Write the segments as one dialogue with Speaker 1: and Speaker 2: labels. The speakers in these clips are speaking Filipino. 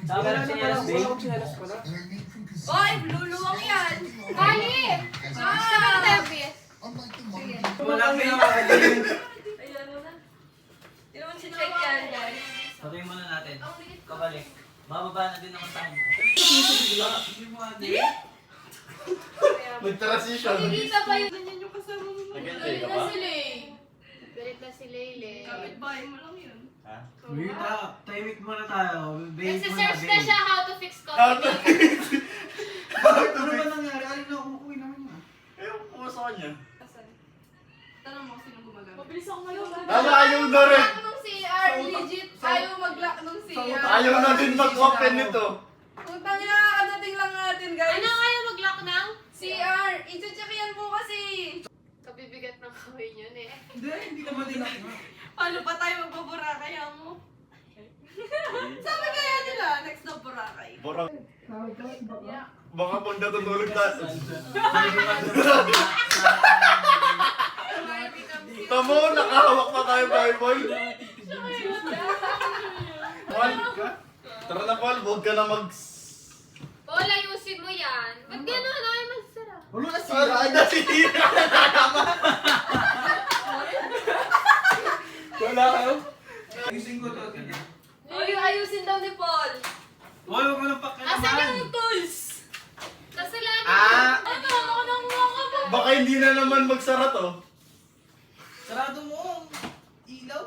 Speaker 1: Sabi lang sinelas, babe.
Speaker 2: Oy, luluwang yan!
Speaker 3: Kali!
Speaker 1: Wala kayo makakagaling.
Speaker 2: Ayan mo na. Hindi naman sinecheck yan, guys.
Speaker 1: Patayin muna natin. Kabalik. Bababa na din naman tayo. Hindi mo ate.
Speaker 4: Nag-transition.
Speaker 3: Nakikita pa yun.
Speaker 2: Ganyan yung kasama mo.
Speaker 4: Nag-enjoy ka
Speaker 3: Galit
Speaker 4: ba?
Speaker 3: na sila eh. Galit na si Leyle.
Speaker 2: Kapit-bahay mo lang yun.
Speaker 4: Ha?
Speaker 1: Uy, timing muna tayo. Babe muna,
Speaker 3: Nagsisearch na
Speaker 1: babe.
Speaker 3: siya how to fix
Speaker 4: How to
Speaker 3: coffee.
Speaker 1: Ano ba nangyari? Alin na kumukuwi naman niya?
Speaker 4: Eh, pumasok ka niya.
Speaker 2: Asan? Tanong mo sino gumagamit.
Speaker 3: Mabilis ako ngayon.
Speaker 4: Tama, ayaw na rin.
Speaker 2: Mag-lock nung CR, legit. Ayaw mag-lock nung CR.
Speaker 4: Ayaw na din mag-open nito.
Speaker 2: Putang ina, kadating lang natin, guys.
Speaker 3: Ano kaya mag-lock ng?
Speaker 2: CR, i-check yan po kasi.
Speaker 3: Kabibigat ng kaway niyo eh.
Speaker 1: Hindi ka ba din ako?
Speaker 2: Paano pa tayo magbaburakay mo? Sabi kaya nila, next na Boracay.
Speaker 4: Borang.
Speaker 2: Yeah.
Speaker 4: Baka pag natutulog tayo. Tamo, nakahawak pa tayo, Bible. Paul, tara na, Paul. Huwag ka na mag...
Speaker 3: Paul, ayusin mo yan. Ba't gano'n? Ay, magsara.
Speaker 1: Wala na
Speaker 4: Sira na sira.
Speaker 1: Wala kayo? Ayusin ko to.
Speaker 2: Ayusin daw ni Paul.
Speaker 1: Wala mo nang pakialaman.
Speaker 2: Asan yung tools?
Speaker 3: Kasalanan.
Speaker 2: Ano? Ako nang mga ba?
Speaker 4: Baka hindi na naman magsara to.
Speaker 1: Sarado mo. Ilaw.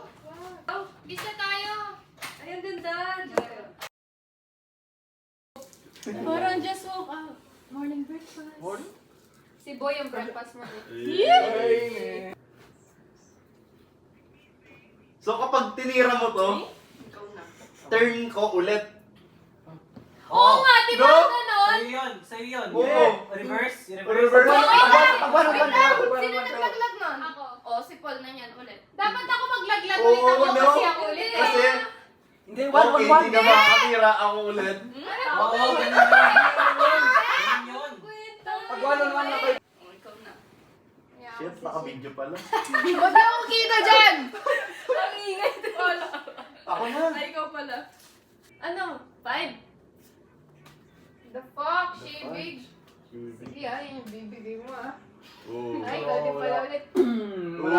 Speaker 3: Oh, bisa tayo.
Speaker 2: Ayan din, Dad. Parang just woke up. Morning breakfast.
Speaker 4: Morning.
Speaker 3: Si Boy yung breakfast mo.
Speaker 4: So kapag tinira mo to,
Speaker 2: Ikaw na.
Speaker 4: turn ko ulit.
Speaker 3: Oo nga, di ba
Speaker 4: No?
Speaker 3: ganon?
Speaker 1: Sa'yo yun. Sa'yo yun.
Speaker 4: Oo.
Speaker 1: Reverse.
Speaker 4: Reverse.
Speaker 2: Wait lang! Sino naglaglag nun?
Speaker 3: Ako.
Speaker 2: O, si Paul na yan ulit.
Speaker 3: Dapat ako maglaglag
Speaker 4: Oo,
Speaker 3: ulit ako
Speaker 4: no?
Speaker 3: kasi ako ulit.
Speaker 4: Kasi,
Speaker 1: Hindi,
Speaker 4: okay, hindi na makakatira ako ulit.
Speaker 1: Oo, ganun yun. Ganun yun.
Speaker 2: Pag one-on-one na kayo. O, ikaw na.
Speaker 4: Shit, naka-video pala.
Speaker 2: Huwag na akong kita dyan! Ang ingay, Paul.
Speaker 4: Ako na.
Speaker 2: Ay, ikaw pala. Ano? 5?
Speaker 3: The fuck, shaving. Sige ah, yun yung bibigay mo ah.
Speaker 4: Oo.
Speaker 3: Ay, ikaw din pala ulit.
Speaker 4: Oo.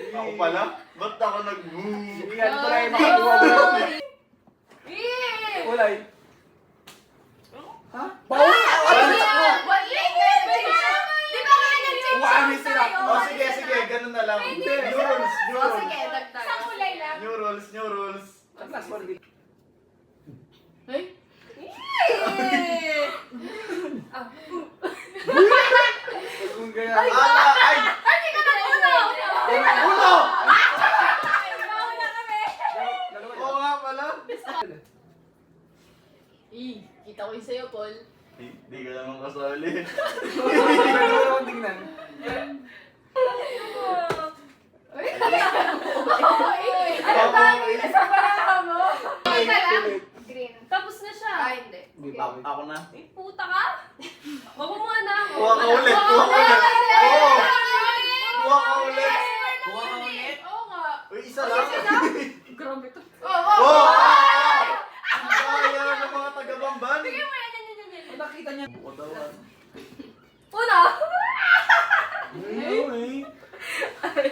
Speaker 4: Ako pala? Ba't ako nag...
Speaker 1: Yan, kulay
Speaker 2: Oh,
Speaker 1: makakuha mo.
Speaker 2: Eh!
Speaker 1: Kulay. Ha?
Speaker 2: Di ba nga nag-change
Speaker 1: Wani
Speaker 2: tayo?
Speaker 1: sila.
Speaker 4: Oh, sige, sige. Ganun na lang. New rules, new
Speaker 2: O,
Speaker 4: rules.
Speaker 2: sige, dagdag.
Speaker 3: Sa kulay lang.
Speaker 4: New rules, new rules.
Speaker 2: Eh!
Speaker 1: Kung gaya.
Speaker 4: Ay!
Speaker 2: Ay, hindi ka nag-uno!
Speaker 4: Uno!
Speaker 2: Mauna kami!
Speaker 4: Oo nga pala.
Speaker 2: Kita ko yung sa'yo, Paul.
Speaker 4: Hindi ka naman kasali.
Speaker 1: Pwede mo naman tingnan.
Speaker 2: Ano ba? Isa pa lang mo?
Speaker 3: Okay ka lang. Green.
Speaker 2: Tapos na siya. Ay, hindi.
Speaker 1: Hindi pa.
Speaker 4: Ako na.
Speaker 2: Eh, puta ka? Wag mo muna.
Speaker 4: Kuha ka ulit, kuha ka ulit. Oo. Kuha ka ulit.
Speaker 1: Kuha ka ulit.
Speaker 2: Oo nga.
Speaker 4: Uy, isa lang.
Speaker 2: Grabe to.
Speaker 4: Oo! Ang kaya ng mga taga-Bamban.
Speaker 2: Sige mo yan, yan.
Speaker 1: Nakita niya.
Speaker 4: Bukotawan.
Speaker 2: Una!
Speaker 4: Ay.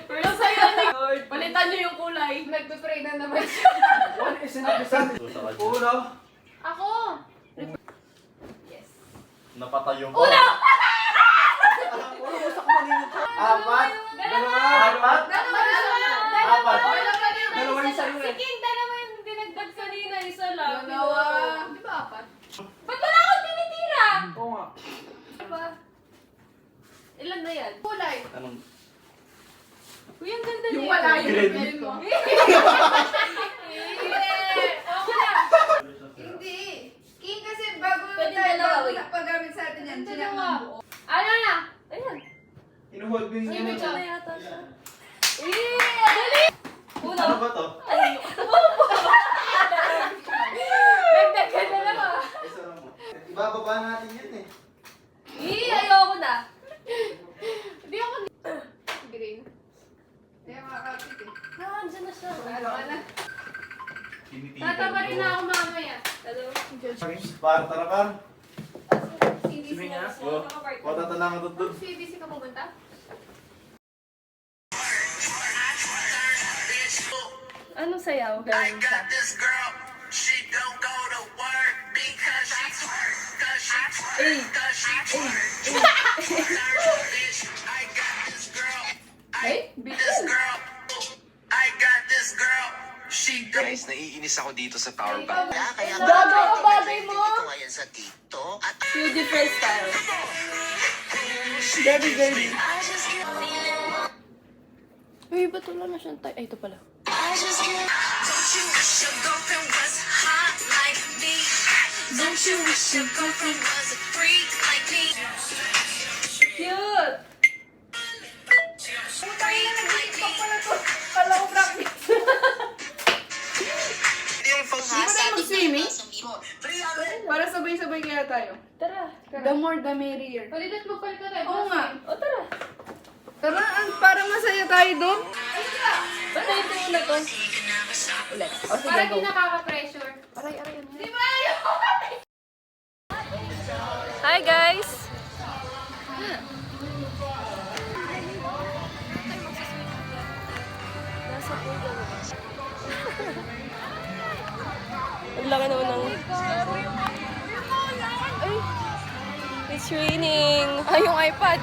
Speaker 2: Pero sa'yo ni Lord. Palitan niyo yung kulay.
Speaker 3: Nagpe-pray na naman siya.
Speaker 1: One is enough. Uno.
Speaker 3: Ako.
Speaker 2: Yes.
Speaker 4: Napatayo ko.
Speaker 2: Una!
Speaker 1: Uno, gusto ko maninod.
Speaker 4: Apat.
Speaker 1: Dalawa.
Speaker 4: Apat. Apat.
Speaker 1: Dalawa yung sa'yo
Speaker 2: Si
Speaker 1: eh.
Speaker 2: King, dalawa yung dinagdag kanina. Isa lang.
Speaker 3: Dalawa.
Speaker 2: Di ba apat? Ba't wala akong tinitira?
Speaker 1: Oo nga.
Speaker 2: Diba? Ilan na yan? Kulay.
Speaker 4: Anong?
Speaker 2: Uy, ang ganda
Speaker 3: Yung
Speaker 2: niya.
Speaker 3: wala yung
Speaker 4: Green.
Speaker 3: pen mo.
Speaker 2: Hindi.
Speaker 5: King kasi bago
Speaker 2: Pwede
Speaker 5: tayo
Speaker 2: dalawa,
Speaker 5: bago
Speaker 2: wait.
Speaker 5: paggamit sa atin yan,
Speaker 2: Ang
Speaker 5: sinak
Speaker 2: dalawa.
Speaker 5: ng buo.
Speaker 2: Ano na? Ayan.
Speaker 1: Inuhold mo yung
Speaker 2: May
Speaker 1: ano.
Speaker 2: medyo na yata siya. Dali! Una.
Speaker 4: Ano ba to?
Speaker 2: Dagdag ka na lang ah.
Speaker 4: Isa lang mo. Ibababa natin yan eh.
Speaker 2: Ayoko na. Hindi ako
Speaker 3: Green.
Speaker 5: Kaya makakapit eh.
Speaker 2: Ah, andyan na siya.
Speaker 3: Ano ka na? Tataba rin na ako mamaya. Hello?
Speaker 4: Par, tara par.
Speaker 3: CBC
Speaker 1: nga.
Speaker 4: O, tatanang ka doon.
Speaker 3: CBC ka pumunta?
Speaker 2: Anong sayaw?
Speaker 6: I got this girl, she don't go to work because she twerk, cause she twerk, cause she twerk. Bitch, I got this girl, I got this girl, she
Speaker 7: Guys, naiinis ako dito sa power bank.
Speaker 6: kaya
Speaker 2: Gago ka, bagay mo.
Speaker 6: Ito ngayon sa TikTok at
Speaker 2: Few different styles. Girly, girly. Uy, ba't wala na siyang type? Ay, ito pala.
Speaker 6: don't you wish your girlfriend was hot like me? Don't you wish your girlfriend was a freak like me?
Speaker 2: Cute!
Speaker 6: Freak like me.
Speaker 2: Kala ko practice.
Speaker 7: Yung phone
Speaker 2: Di ba tayo mag-swimming? Para sabay-sabay kaya tayo.
Speaker 3: Tara.
Speaker 2: The more the merrier.
Speaker 3: Palitat mo palit na tayo.
Speaker 2: Oo nga.
Speaker 3: O tara.
Speaker 2: Tara, para masaya tayo doon.
Speaker 3: Ba't tayo ito na to?
Speaker 2: Ulit. O sige,
Speaker 3: Para
Speaker 2: go.
Speaker 3: di nakaka-pressure.
Speaker 2: Aray, aray, ano
Speaker 3: Di ba ayaw?
Speaker 2: Hi, guys! Ang laki naman ng... Ay! It's raining! Ay, yung iPad!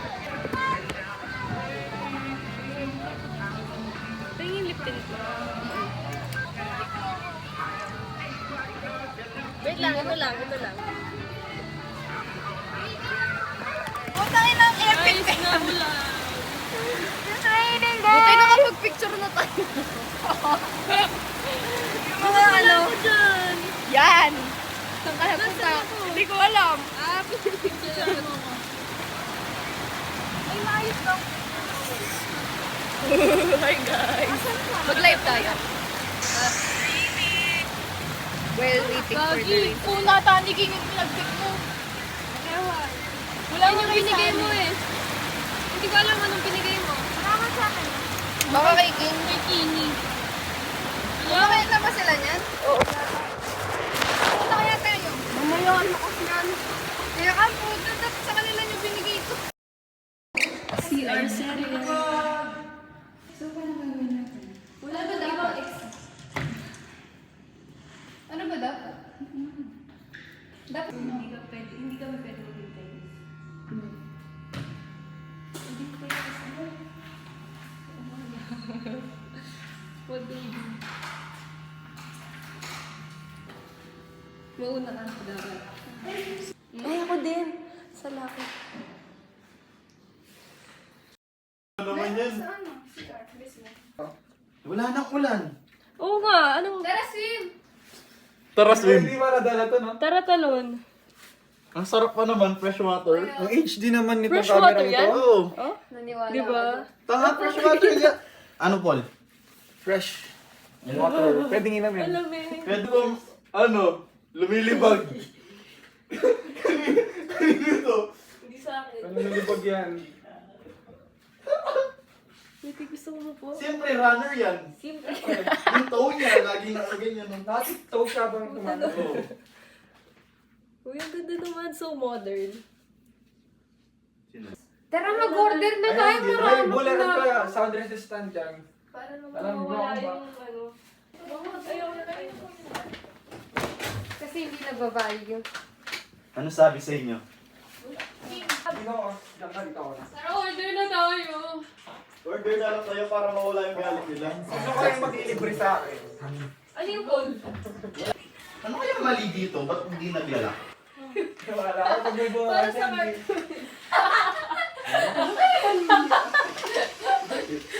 Speaker 2: Ito yung lip tint ko. Wait lang, ito lang. Putangin ng epic! Ayos na mula! It's raining, guys! Buti nakapag-picture na tayo. Mga ano? Yan! Saan kaya punta? Hindi ko alam. Picture mo. Ay, maayos lang. Hi, guys! Mag-live tayo. Well, waiting for the rain. Una, taniking yung pinag-pick mo. Ewan. Wala yung binigay mo eh. Hindi ko alam anong binigay mo. Salamat sa akin. Baka kay King. Kay Kini. Baka na ba sila niyan? Oo. Punta kaya tayo. Mamaya ano kasi yan. Kaya ka po, dapat sa kanila yung binigay ito. CR series. So, paano gagawin natin? Wala ba dapat? Ano ba dapat? Dapat hindi kami pwede maghintay. Hindi ko pwede kasi. What do you do? Mauna ka ako dapat. Ay, ako din. Sa laki.
Speaker 4: Ano naman yan?
Speaker 2: Ano? CR, mismo.
Speaker 4: Wala nang ulan.
Speaker 2: Oo nga, anong... Tara, swim!
Speaker 4: Tara, swim.
Speaker 8: Hindi maradala to, no?
Speaker 2: Tara, talon.
Speaker 4: Ang sarap pa naman, fresh water.
Speaker 8: Ang HD naman nitong
Speaker 2: Fresh
Speaker 8: camera
Speaker 2: water
Speaker 8: ito.
Speaker 2: yan?
Speaker 4: Oo.
Speaker 2: Oh?
Speaker 3: Naniwala
Speaker 2: Diba?
Speaker 4: Tanga, fresh water yan. Ano, Paul?
Speaker 8: Fresh water. Pwedeng inamin.
Speaker 2: Alam eh.
Speaker 4: Pwede kong, lumilibag. Kanino to?
Speaker 2: Hindi sa akin.
Speaker 8: Ano nalibag yan?
Speaker 2: Hindi gusto mo po.
Speaker 4: Siyempre, runner yan.
Speaker 2: Simple.
Speaker 4: Yung toe niya, laging nakaganyan.
Speaker 8: Dati toe siya bang tumano?
Speaker 4: Oo.
Speaker 2: Uy, ang ganda naman. So modern.
Speaker 4: Sino?
Speaker 3: Tara, mag-order na tayo.
Speaker 4: Ay,
Speaker 8: Ay,
Speaker 3: Marami
Speaker 8: bullet
Speaker 3: na.
Speaker 8: ka. Sound resistant yan.
Speaker 2: Para naman
Speaker 8: Alam mo
Speaker 2: mawala
Speaker 8: ba?
Speaker 2: yung ano. Ayaw na tayo.
Speaker 3: Kasi hindi nagbavalue.
Speaker 4: Ano sabi sa inyo?
Speaker 8: Dito ako. Diyan ka, dito ako na.
Speaker 2: Tara, order na tayo.
Speaker 4: Order na lang tayo para mawala yung galit nila.
Speaker 8: Gusto ko yung mag-ilibre sa akin.
Speaker 2: Ano yung gold?
Speaker 4: Ano kaya mali dito? Ba't hindi naglalak?
Speaker 8: Wala ako pag may buha
Speaker 2: Para
Speaker 8: kasi
Speaker 2: sa
Speaker 8: hindi.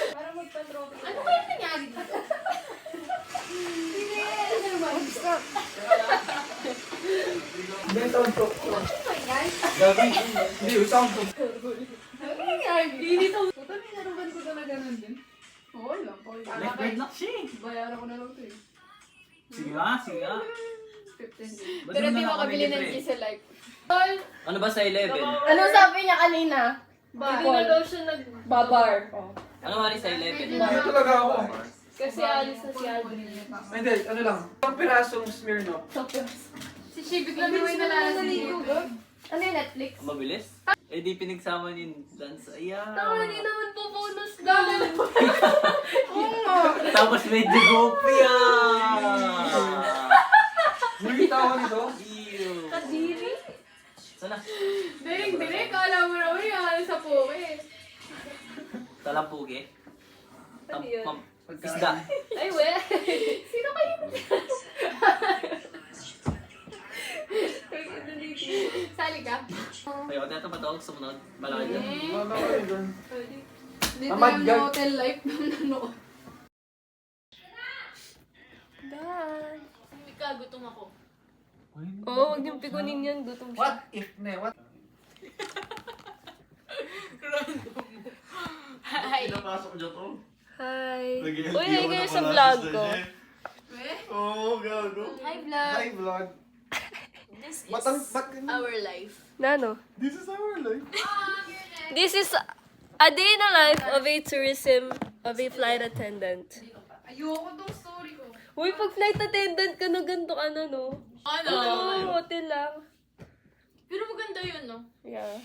Speaker 2: Para magpa-trophy. Ano kaya nangyari dito?
Speaker 8: Hindi yung sound proof.
Speaker 4: Gabi,
Speaker 8: Hindi yung sound proof.
Speaker 2: Ano nangyari? Dito. Puta, may narugan ko talaga nun din. Oo lang.
Speaker 1: Liquid na siya eh.
Speaker 2: Bayaran ko na lang ito eh.
Speaker 1: Sige nga, sige nga.
Speaker 2: 15.
Speaker 1: Ba't
Speaker 3: Pero
Speaker 1: naman
Speaker 3: di
Speaker 1: kami
Speaker 3: makabili ng
Speaker 1: libre?
Speaker 3: Gisa Life.
Speaker 1: Ano ba sa 11?
Speaker 2: Ano sabi niya kanina? Hindi na daw siya nagbabar.
Speaker 1: Ano nga rin sa 11?
Speaker 8: Hindi talaga ako.
Speaker 2: Kasi alis na si Aldrin.
Speaker 8: Hindi, ano lang. Isang pirasong Smirnoff.
Speaker 3: Si Shay bigla may nalalasing.
Speaker 2: Ano yung Netflix?
Speaker 1: Mabilis? Eh di pinagsama ni Lance. Ayan.
Speaker 2: Tama, hindi naman po bonus na.
Speaker 1: Tapos medyo gopi
Speaker 8: May tawa nito?
Speaker 1: Ew.
Speaker 2: Kadiri?
Speaker 1: Sana?
Speaker 3: Diring, kala mo raw yan sa puke.
Speaker 1: Talampugi?
Speaker 2: Ano yun?
Speaker 1: Isda.
Speaker 2: Ay, we. Sino kayo?
Speaker 3: Sali ka?
Speaker 1: Ayaw, dito matawag sumunod. Malaki dyan.
Speaker 8: Ano ko yun doon?
Speaker 3: Dito
Speaker 8: Amad
Speaker 3: yung
Speaker 8: gag-
Speaker 3: hotel life nung nanood.
Speaker 2: Dan.
Speaker 3: Kagutom ako.
Speaker 2: Oo, huwag niyong pikunin yan. Gutom siya.
Speaker 8: What if ne? What?
Speaker 4: Pinapasok dyan to.
Speaker 2: Hi.
Speaker 4: Nag-LTO
Speaker 2: Uy, hi
Speaker 4: na
Speaker 2: kayo sa
Speaker 4: pala
Speaker 2: vlog
Speaker 4: si
Speaker 2: ko.
Speaker 4: Sej. Oo, gago.
Speaker 3: Hi, vlog.
Speaker 8: Hi vlog.
Speaker 2: This is
Speaker 8: Ba't
Speaker 2: our life. Nano?
Speaker 4: This is our life.
Speaker 2: This is a day in the life of a tourism, of a flight attendant.
Speaker 3: Ayoko tong story ko.
Speaker 2: Uy, pag flight attendant ka na ganito ka na, no?
Speaker 3: Ano?
Speaker 2: Oo, hotel lang.
Speaker 3: Pero maganda yun, no?
Speaker 2: Yeah.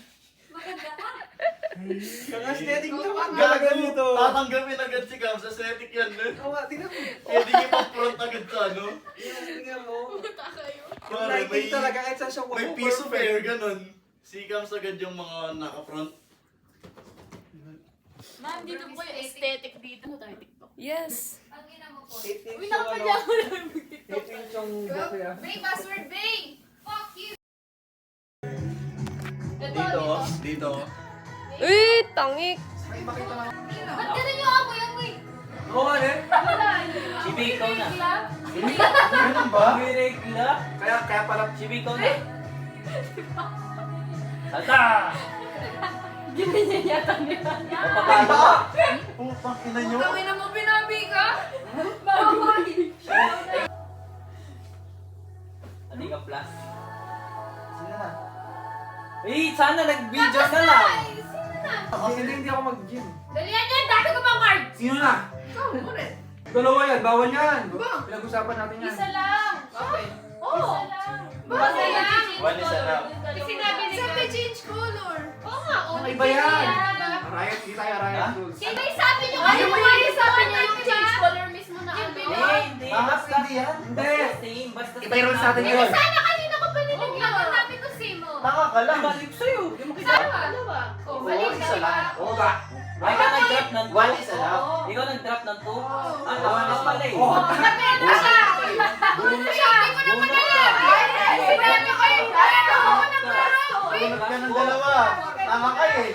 Speaker 8: Kang-aesthetic naman.
Speaker 4: Gago
Speaker 8: Gago nito.
Speaker 4: Tatanggapin agad si Cam sa aesthetic yan.
Speaker 8: Oo nga, tingnan mo.
Speaker 4: Pwede niya pa-front agad sa ano.
Speaker 8: Tingnan mo.
Speaker 3: Puta kayo.
Speaker 4: Pare,
Speaker 8: Lighting talaga kahit saan siya
Speaker 4: may piece of air ganun. Si Cam agad yung mga naka-front.
Speaker 3: Ma'am, dito po yung aesthetic dito. Ano tayo, TikTok?
Speaker 2: Yes.
Speaker 3: Uy, nakapadya ko lang.
Speaker 8: 8 inch yung buko yan.
Speaker 5: Bring password, bring! Fuck you!
Speaker 4: Dito.
Speaker 2: Uy, tangik.
Speaker 8: Ay, makita lang.
Speaker 5: Ba't ganun yung amoy?
Speaker 8: Oo nga eh.
Speaker 1: Chibi, ikaw na.
Speaker 8: Ganun ba?
Speaker 1: Regla.
Speaker 8: Kaya pala.
Speaker 1: Chibi, ikaw na. Salta!
Speaker 2: Ginanyan yata nila.
Speaker 1: Papatalo ka.
Speaker 4: Putang ina nyo.
Speaker 5: Kami na mo pinabi ka?
Speaker 1: Adi ka plus.
Speaker 8: Sino na?
Speaker 1: Eh, sana nag-video na lang.
Speaker 8: Hindi ako mag-gym.
Speaker 5: Dalihan yan! Dami ko pang card!
Speaker 8: Sino na?
Speaker 5: Ikaw, ulit.
Speaker 8: Dalawa yan, bawal yan. Pinag-usapan natin yan.
Speaker 5: Isa lang.
Speaker 3: Okay.
Speaker 5: Oo. Basta lang.
Speaker 4: One is enough.
Speaker 5: Sinabi ni Sabi change color. Oo nga.
Speaker 8: Ang iba yan. Riot, hindi tayo riot rules.
Speaker 5: Sino yung sabi niyo? Ano mo yung sabi niyo yung change color mismo na ano?
Speaker 1: Hindi. Basta yan.
Speaker 8: Hindi.
Speaker 1: Same. Basta
Speaker 8: Iba yung rules natin yun.
Speaker 5: Sana kanina ko pa nilagyan namin ko simo.
Speaker 4: Taka ka lang.
Speaker 1: balik sa'yo. Di mo kita.
Speaker 5: Dalawa. Oh, balik
Speaker 4: isa lang.
Speaker 8: Oo ba?
Speaker 1: Ay, ikaw nag-drop ng 2.
Speaker 4: One is enough.
Speaker 1: Ikaw nag-drop ng 2. Ah, one is pala eh.
Speaker 5: Kapero siya! Hindi ko naman alam! Sinabi ko yung kapero ko na klaro!
Speaker 4: Tulad ka ng dalawa. Tama ka eh.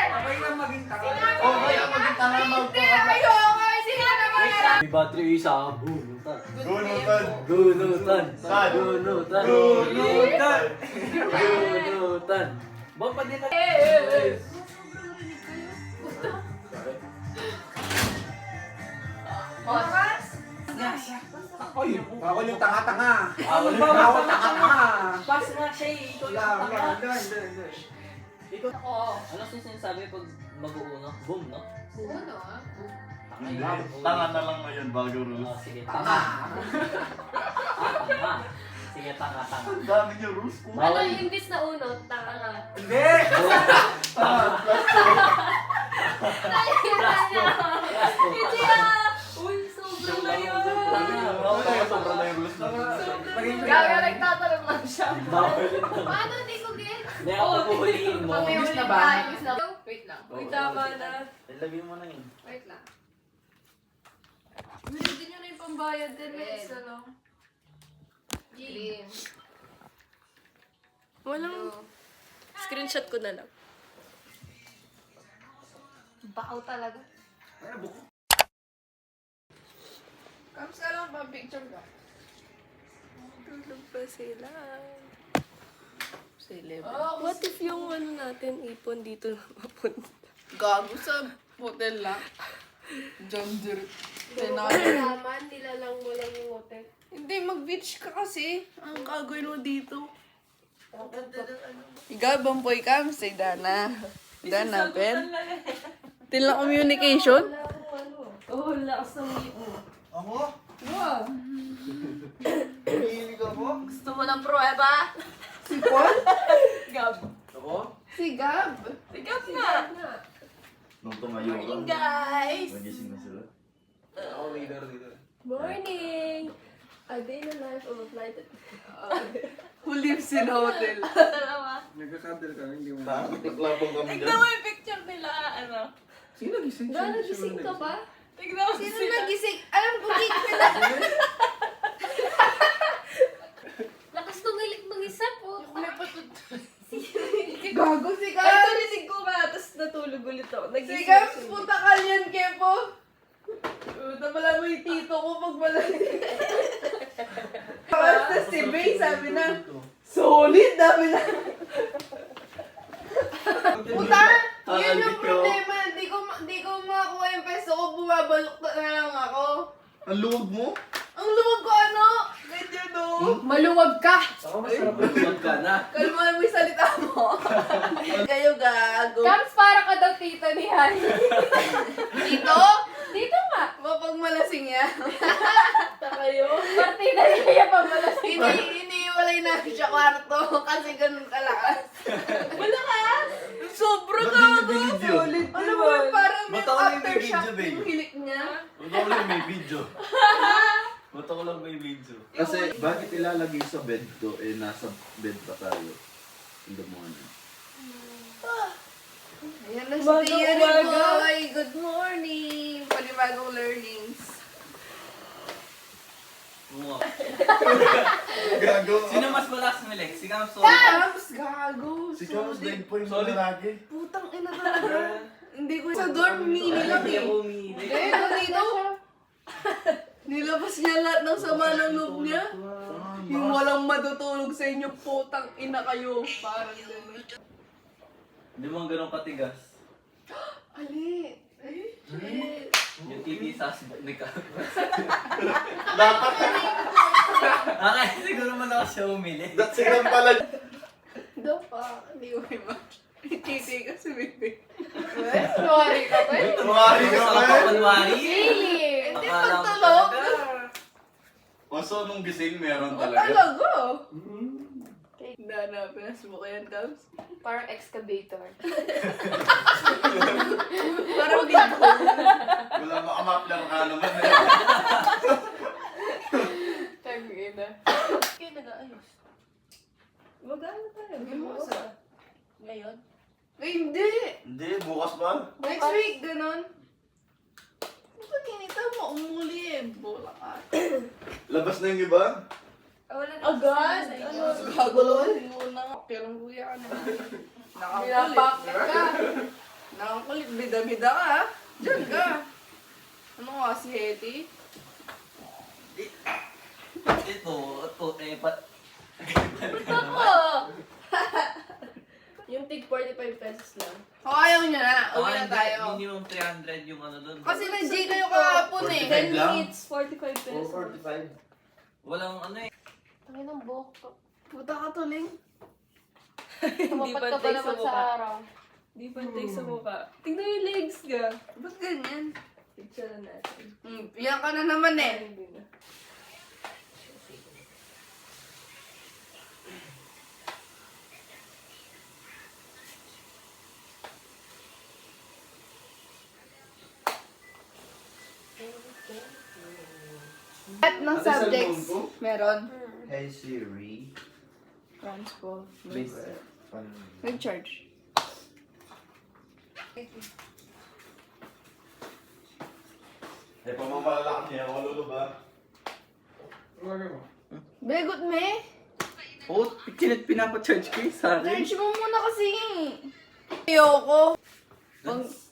Speaker 8: Sabay lang maging taka.
Speaker 4: O kaya maging tanga magpaka.
Speaker 5: Ayoko! Sinabi ko na!
Speaker 1: May battery isa. Bunutan.
Speaker 4: Gunutan.
Speaker 1: Gunutan.
Speaker 4: Saan?
Speaker 1: Gunutan.
Speaker 4: Gunutan.
Speaker 1: Gunutan. Bang pa din na.
Speaker 5: Oras?
Speaker 8: Oy, bawal yung tanga-tanga.
Speaker 1: Bawal
Speaker 8: Bawal tanga-tanga.
Speaker 1: Pass nga siya eh. Ikaw
Speaker 8: Wala,
Speaker 1: lang
Speaker 8: wala.
Speaker 1: tanga.
Speaker 8: Hindi.
Speaker 1: Ikaw. Ano yung sinasabi pag mag-uuno? Boom, no?
Speaker 3: Ano, ah?
Speaker 1: Tanga yun.
Speaker 4: Tanga na lang ngayon bago rules.
Speaker 1: Oh, sige,
Speaker 8: Tanga.
Speaker 1: tanga. Tanga. Sige, tanga, tanga.
Speaker 4: Ang dami niyo rules po.
Speaker 2: Ano,
Speaker 1: Bawal.
Speaker 2: imbis na uno, tanga ka.
Speaker 8: Hindi.
Speaker 2: Hindi ah! Uy, sobrang na yun.
Speaker 4: Bawal kaya sobra na yung rules na.
Speaker 2: Gaga, nagtatanong lang siya.
Speaker 1: Bawal.
Speaker 5: Paano hindi ko get?
Speaker 1: Hindi ako puhulihin mo.
Speaker 8: Imbis na ba?
Speaker 3: Wait lang.
Speaker 2: Uy, tama na.
Speaker 1: Ilagay mo na yun.
Speaker 3: Wait lang.
Speaker 2: Hindi nyo na yung pambayad din.
Speaker 3: Red.
Speaker 2: Isa lang.
Speaker 3: Green.
Speaker 2: Walang... Screenshot ko na lang.
Speaker 3: Bakaw talaga.
Speaker 5: Kamusta lang pa picture ka?
Speaker 2: Tulog pa sila.
Speaker 3: Sa 11.
Speaker 2: What if yung ano natin, ipon dito na mapunta?
Speaker 3: Gago sa hotel lang. John Deere.
Speaker 2: naman, nilalang mo lang yung hotel.
Speaker 3: Hindi, mag-beach ka kasi. Ang gagawin mo dito. Ikaw, Bamboy Cam, say Dana. Dana, pen. Tila communication.
Speaker 2: Wala akong ano. lakas ng ngip mo.
Speaker 4: Ako?
Speaker 2: Wow.
Speaker 4: Hilig ako?
Speaker 5: Gusto mo ng pruweba?
Speaker 3: Si Paul?
Speaker 2: Gab.
Speaker 8: Ako?
Speaker 3: Si Gab.
Speaker 5: Tigap nga.
Speaker 4: Nung tumayo ka.
Speaker 5: Morning, guys.
Speaker 4: Nagising na sila.
Speaker 8: Ako leader dito.
Speaker 2: Morning! A day in the life of a flight
Speaker 3: Who lives in a hotel?
Speaker 5: Dalawa.
Speaker 8: Nagkakandil kami, hindi mo.
Speaker 4: Naglabang kami
Speaker 5: Tignan mo yung picture nila, ano?
Speaker 8: Sino gising?
Speaker 2: Gano'n gising ka ba?
Speaker 5: Tignan mo
Speaker 3: Sino
Speaker 5: sila.
Speaker 3: nagising? Alam ko, sila.
Speaker 2: Lakas tumilik mag-isa po.
Speaker 3: Gago si
Speaker 2: Ay,
Speaker 3: Gab.
Speaker 2: tulisig ko ba? Tapos natulog ulit ako.
Speaker 3: Si
Speaker 2: Nagising
Speaker 3: Gab,
Speaker 2: siya.
Speaker 3: punta ka yan, Kepo. Puta pala mo yung tito ko pag malaki. Tapos si Bay, sabi na, solid, dami na. Puta, yun yung problema. Di ko makakuha yung peso ko, bumabalok na lang ako.
Speaker 4: Ang luwag mo?
Speaker 3: Ang luwag ko ano? Ganyan no? Maluwag ka!
Speaker 8: Ako masarap.
Speaker 1: Huwag ka na.
Speaker 3: Kalmahan mo yung salita mo. Kayo gago.
Speaker 2: Kams, para ka daw tita ni Hani.
Speaker 3: Dito?
Speaker 2: Dito nga.
Speaker 3: Mapagmalasing yan.
Speaker 2: Kayo. Partida niya pa pala.
Speaker 3: Iniiwalay namin siya kwarto kasi ganun kalakas.
Speaker 2: Malakas.
Speaker 3: Sobra
Speaker 4: Ba't
Speaker 3: gago.
Speaker 4: di niya video?
Speaker 2: Solid
Speaker 3: Alam mo, parang may
Speaker 4: Ba't ako lang may
Speaker 3: aftershock
Speaker 4: video, babe?
Speaker 3: yung hilik niya.
Speaker 4: Ba't ako lang may video?
Speaker 1: Ba't ako lang may video?
Speaker 4: Kasi bakit ilalagay sa bed ko, eh nasa bed pa tayo. In the morning.
Speaker 3: Ayan na si
Speaker 2: Umaga,
Speaker 3: Tia
Speaker 2: umaga.
Speaker 3: Boy. Good morning. Panibagong learnings.
Speaker 1: Oo.
Speaker 4: Gago.
Speaker 1: Sino mas malakas ng Lex? Si Kamso.
Speaker 3: Kams, gago.
Speaker 4: Si Kamus din po yung
Speaker 1: Solid.
Speaker 4: lalaki.
Speaker 3: Putang ina talaga. Hindi ko sa dorm mini lang
Speaker 1: Hindi
Speaker 3: eh.
Speaker 1: ako umiinig.
Speaker 3: Eh, dito. Nilabas niya lahat ng sama ng loob niya. Yung walang matutulog sa inyo, putang ina kayo. Parang gano'n.
Speaker 1: Hindi mo ang ganun katigas.
Speaker 3: Ali.
Speaker 1: Yung TV sa ni ka.
Speaker 4: Dapat
Speaker 1: Akala siguro malakas siya umili.
Speaker 4: that's lang pala.
Speaker 3: Daw pa. Hindi ko may match. Titi ka si Bibi. Sorry ka ba?
Speaker 4: Tumari ka
Speaker 1: Sa
Speaker 4: ba?
Speaker 1: kapanwari.
Speaker 3: Hindi
Speaker 1: Akala mo
Speaker 3: pagtulog.
Speaker 1: talaga.
Speaker 4: Oso nung gising meron
Speaker 3: O
Speaker 4: talaga.
Speaker 3: talaga. Nanapin mo yan, Kams.
Speaker 2: Parang excavator.
Speaker 3: Parang dito.
Speaker 4: Wala makamaplar ka naman eh.
Speaker 3: Tagina.
Speaker 5: Kaya nag-aayos.
Speaker 2: Mag-ano tayo?
Speaker 3: Mimosa.
Speaker 5: Ngayon?
Speaker 3: Eh, hindi.
Speaker 4: Hindi, bukas ba?
Speaker 3: Next week, ganun. Pag kinita mo, umuli eh. Bola ka.
Speaker 4: Labas na yung iba?
Speaker 5: Wala na.
Speaker 2: Agad?
Speaker 5: Ano?
Speaker 3: Gagawin mo na. Okay lang kuya ka na. Nakakulit. Nakakulit. Bida-bida ka ha. Diyan ka. Ano nga si Hetty?
Speaker 1: Ito, eh,
Speaker 2: Ako! Yung tig 45 pesos lang.
Speaker 3: O ayaw niya na. Uwi na
Speaker 1: hindi,
Speaker 3: tayo.
Speaker 1: minimum 300 yung ano doon.
Speaker 3: Kasi nag-J kayo kahapon eh.
Speaker 2: 10
Speaker 4: lang?
Speaker 2: minutes, 45 pesos.
Speaker 4: 4:45.
Speaker 1: Walang ano eh.
Speaker 2: Tangin ng buhok ko.
Speaker 3: Puta ka tuling.
Speaker 2: Tumapat ka pa
Speaker 5: bantay sa
Speaker 2: naman sa
Speaker 5: mukha.
Speaker 2: araw.
Speaker 5: Di pantay sa mukha. Tingnan yung legs ka.
Speaker 3: Ba't ganyan?
Speaker 5: Picture na natin.
Speaker 3: Yan ka na naman eh.
Speaker 5: Hindi na.
Speaker 3: At ng
Speaker 4: Ano sa
Speaker 3: subjects,
Speaker 4: cellphone ko?
Speaker 3: meron.
Speaker 4: Hey Siri.
Speaker 3: Transpo.
Speaker 4: Paano?
Speaker 3: Nag-charge.
Speaker 4: Eh, pamamalakad niya. Walolo ba?
Speaker 8: Umaga mo.
Speaker 3: Begot me.
Speaker 1: Oh, pinapa-charge ko sa
Speaker 3: Charge mo muna kasi. Ayoko.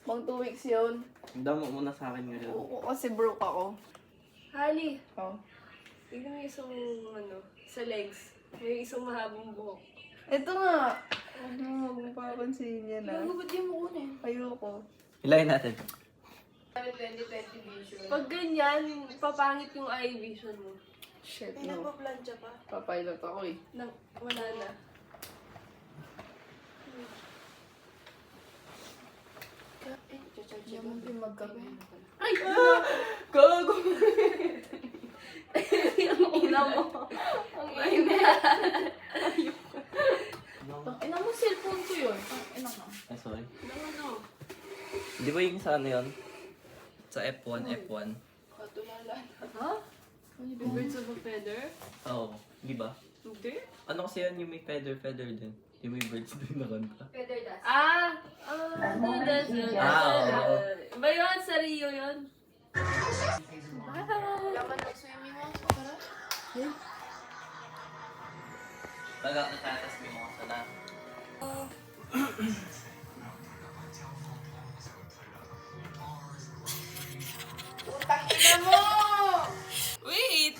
Speaker 3: Pang 2 weeks yun.
Speaker 1: Damo muna sa akin ngayon.
Speaker 3: Oo, kasi broke ako.
Speaker 5: Hali,
Speaker 3: Oh.
Speaker 5: tingnan mo yung isang ano, sa legs. May isang mahabang buhok.
Speaker 3: Ito nga. Huwag mo magpapansin yan ah.
Speaker 5: Ba't di mo kunin?
Speaker 3: Ayoko.
Speaker 1: Hilahin natin.
Speaker 3: 2020 vision.
Speaker 5: Pag ganyan, papangit yung eye vision mo.
Speaker 3: Shit,
Speaker 5: May
Speaker 3: no.
Speaker 5: nagpa-plancha pa.
Speaker 3: Papilot ako eh.
Speaker 5: Wala na.
Speaker 3: Diyan mo din magkape.
Speaker 5: Ay!
Speaker 2: Ang init. Ina mo, cellphone ko yun. Ina ka.
Speaker 1: Ay, sorry.
Speaker 2: Ano?
Speaker 1: Di ba yung sa ano yun? Sa F1, F1?
Speaker 2: Ha? Birds of a feather?
Speaker 1: Oo, di ba?
Speaker 2: Hindi?
Speaker 1: Ano kasi yan yung may feather din? Yung may birds din na kanta.
Speaker 2: Ah! That's
Speaker 1: oo.
Speaker 2: Ba yun? Sa Rio yun?
Speaker 1: Talaga natatas mo yung mga sala.
Speaker 2: Wait!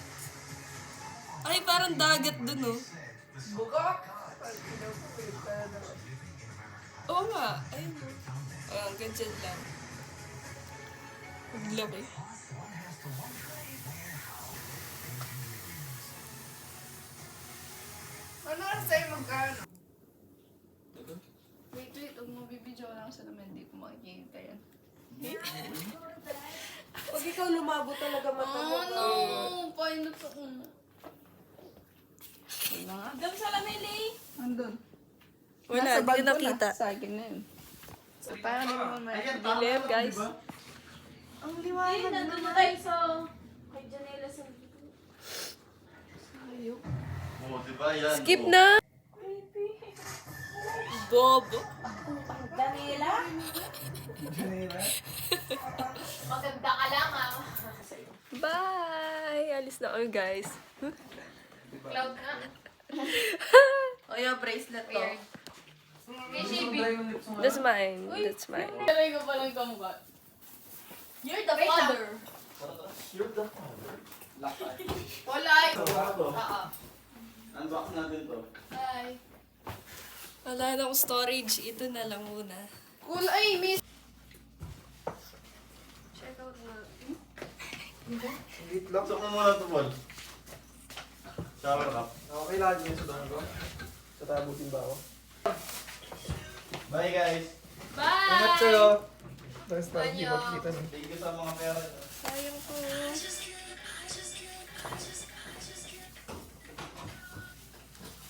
Speaker 2: Ay, parang dagat dun, oh.
Speaker 3: Bugak!
Speaker 2: Oo nga. Ayun, oh. Ah, ganyan lang. Ang laki.
Speaker 3: Ano oras tayo magkano? Wait, huwag mo bibidyo lang sa naman, hindi ko makikita yan.
Speaker 5: Pag ikaw lumabo talaga matagal.
Speaker 3: no! Paano to? Wala nga.
Speaker 2: Dam sa lameli.
Speaker 3: Andun.
Speaker 2: Wala,
Speaker 3: Nasa
Speaker 2: di
Speaker 3: bag
Speaker 2: ko
Speaker 3: ko
Speaker 2: nakita.
Speaker 3: Na. Sa akin na yun. So, parang hindi mo mamaya.
Speaker 2: Dilim, guys.
Speaker 3: Ang liwanag
Speaker 2: Nandun na tayo sa... Kay Janela sa...
Speaker 4: Oo, di ba yan?
Speaker 2: Skip
Speaker 4: Oo.
Speaker 2: na! Bobo.
Speaker 5: Daniela?
Speaker 2: Maganda ka lang, ah. Bye! Alis na kami, guys.
Speaker 5: Cloud na.
Speaker 3: O yung bracelet to.
Speaker 5: May shaving.
Speaker 2: That's mine. That's mine.
Speaker 5: Talay ko palang kamukha. You're the father.
Speaker 4: You're the father.
Speaker 3: Wala!
Speaker 4: Unbox natin to.
Speaker 5: Hi.
Speaker 2: Wala na akong storage. Ito na lang muna.
Speaker 3: Cool! Ay, miss!
Speaker 5: Check out na.
Speaker 8: Hindi lang.
Speaker 4: Gusto mo muna ito, Paul. Shower up.
Speaker 8: Okay lang yun sa dami ko. Sa tabutin ba ako?
Speaker 4: Bye, guys.
Speaker 5: Bye!
Speaker 8: Ingat kayo. Basta hindi magkita na.
Speaker 4: Thank you sa mga pera.
Speaker 2: Sayang ko.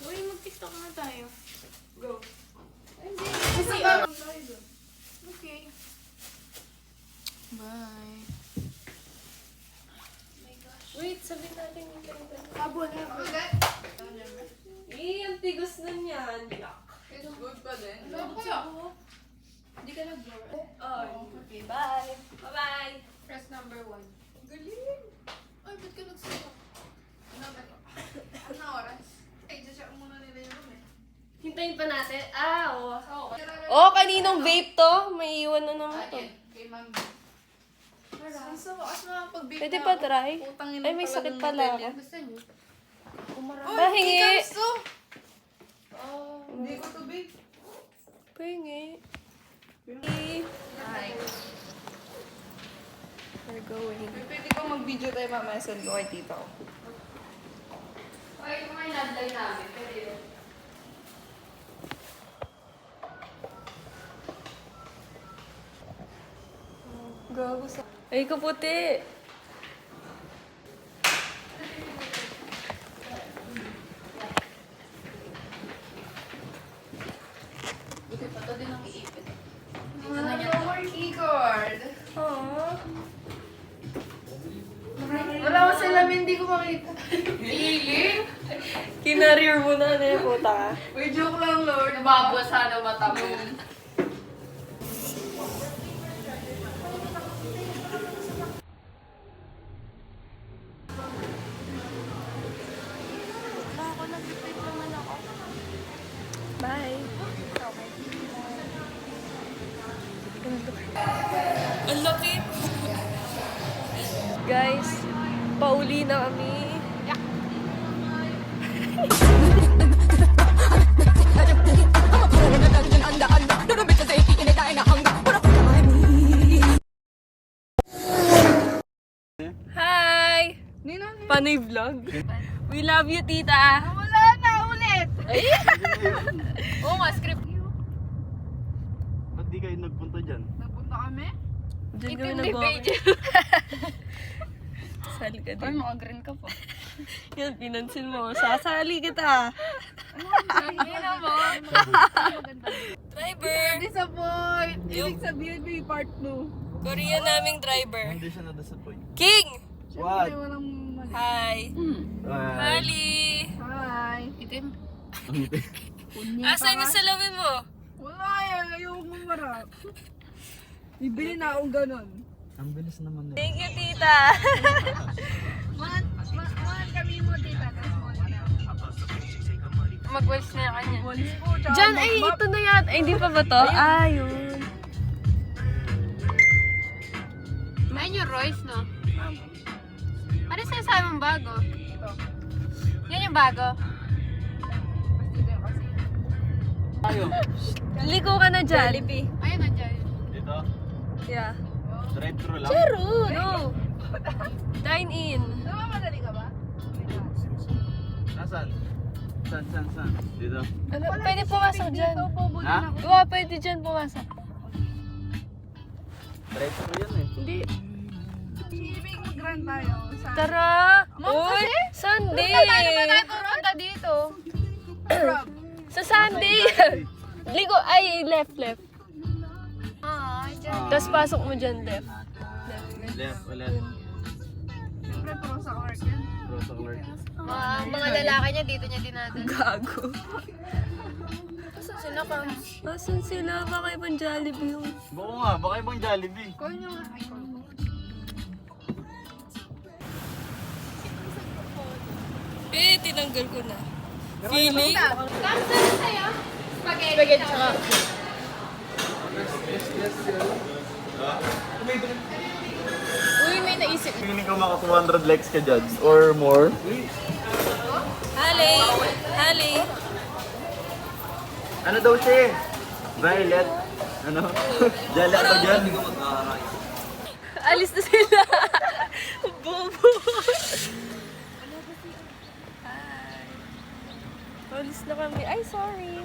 Speaker 5: Uy, mag-tiktok na tayo. Go.
Speaker 3: Kasi ba? Okay. Bye.
Speaker 2: Wait, sabihin natin yung ganda.
Speaker 5: Habol, habol.
Speaker 2: Ang tigos nun yan.
Speaker 3: It's good pa din.
Speaker 5: Ano kaya?
Speaker 2: Hindi ka nag-drawer. Oh, okay. Bye. Bye-bye.
Speaker 5: Press number 1.
Speaker 3: Galing! Ay, ba't ka nagsuot? Ano oras? Ay, check muna nila yung room eh.
Speaker 2: Hintayin pa natin. Ah, oo.
Speaker 5: Oo.
Speaker 2: Oh, kaninong vape to? May iwan na naman to.
Speaker 3: Kay Ma'am. Ang sa wakas na pag-bake
Speaker 2: Pwede
Speaker 3: na
Speaker 2: pa
Speaker 3: ako.
Speaker 2: try?
Speaker 3: Putang ina
Speaker 2: Ay, may
Speaker 3: pala
Speaker 2: sakit
Speaker 3: ng
Speaker 2: pala
Speaker 3: hotel
Speaker 2: ako.
Speaker 3: yan.
Speaker 5: Gusto niyo?
Speaker 3: Uy,
Speaker 2: Hingi.
Speaker 3: ikaw gusto! Hindi ko to bake.
Speaker 2: Pingi.
Speaker 3: Hi.
Speaker 2: We're going.
Speaker 3: Pwede ko mag-video tayo mamaya send ko kay tita ko.
Speaker 5: Okay, kung may landline namin, pwede yun.
Speaker 2: Gago sa... Ay, kaputi.
Speaker 3: Buti pa to din ang iipit. Lower keyboard.
Speaker 2: Aww.
Speaker 3: Wala ko sa lamin, hindi ko makita.
Speaker 2: Kinareer mo na yung puta ka.
Speaker 3: Wait, joke lang, Lord.
Speaker 5: Nababwa sana mata mo.
Speaker 2: Bye. Ang laki. Guys, pauli na kami. Hi! Paano yung vlog? We love you, tita.
Speaker 3: Wala na, ulit!
Speaker 2: Oo nga, script.
Speaker 4: Ba't di kayo nagpunta dyan?
Speaker 3: Napunta kami?
Speaker 2: Diyan kami nag-walk. Sali ka
Speaker 3: Ay,
Speaker 2: din.
Speaker 3: maka-green ka pa.
Speaker 2: Yan, pinansin mo. Sasali kita.
Speaker 3: Ano mo?
Speaker 2: Driver!
Speaker 3: Disappoint! Ibig sabihin may part 2.
Speaker 2: Korean naming driver.
Speaker 4: Hindi siya na-disappoint.
Speaker 2: King!
Speaker 4: What?
Speaker 3: Walang mali.
Speaker 2: Hi! Mali!
Speaker 3: Hi! Itim.
Speaker 2: Asan yung salamin mo?
Speaker 3: Wala yan. Ayaw mo marap. Bibili na akong ganon.
Speaker 4: Ang bilis naman na.
Speaker 2: Thank you, tita!
Speaker 3: Mahal kami mo, tita.
Speaker 2: Mag-waste na yung kanya.
Speaker 3: Walis ko, tsaka
Speaker 2: Diyan, ay, ito na yan. Ay, hindi pa ba to? Ah, yun.
Speaker 5: Ayun yung Royce, no? Ano sinasabi mong bago? Yan yung bago.
Speaker 2: Liko ka na dyan. Jollibee.
Speaker 5: Ayun, nandiyan.
Speaker 4: Dito?
Speaker 2: Yeah.
Speaker 4: Drive-thru lang?
Speaker 2: Charo! No! Dine in.
Speaker 3: Namamadali ka ba?
Speaker 4: Nasaan? Saan? Dito?
Speaker 2: Ano, pwede pumasok dyan.
Speaker 4: Ha?
Speaker 2: Oo, pwede dyan pumasok.
Speaker 4: Drive-thru yan eh.
Speaker 2: Hindi.
Speaker 3: Ibig mag-run tayo. Sa
Speaker 2: Tara! Uy! Sunday!
Speaker 5: Punta dito.
Speaker 2: Sa Sunday! Liko, ay, left.
Speaker 5: Ah, dyan.
Speaker 2: Tapos pasok mo dyan, left.
Speaker 4: Left, ulit.
Speaker 3: Siyempre, pro sa work yan.
Speaker 4: Rosa Clark.
Speaker 5: Mga lalaki niya, dito niya dinadala.
Speaker 2: Gago.
Speaker 5: Saan sila ka?
Speaker 2: Asan sila? Baka ibang Jollibee yung...
Speaker 4: Baka nga, baka ibang Jollibee.
Speaker 3: Call nyo nga. Ay, call ko.
Speaker 2: Tinanggal ko na. Feeling?
Speaker 5: Kasi sa'yo? Spaghetti.
Speaker 2: Spaghetti tsaka... Uy, may naisip.
Speaker 4: Feeling ko maka 200 likes ka dyan or more.
Speaker 2: Hali!
Speaker 4: Ano daw siya? Violet? Ano? Jala ako dyan.
Speaker 1: Hindi ko mag-aaray.
Speaker 2: Alis na sila! Bobo! Alis na kami. Ay, sorry.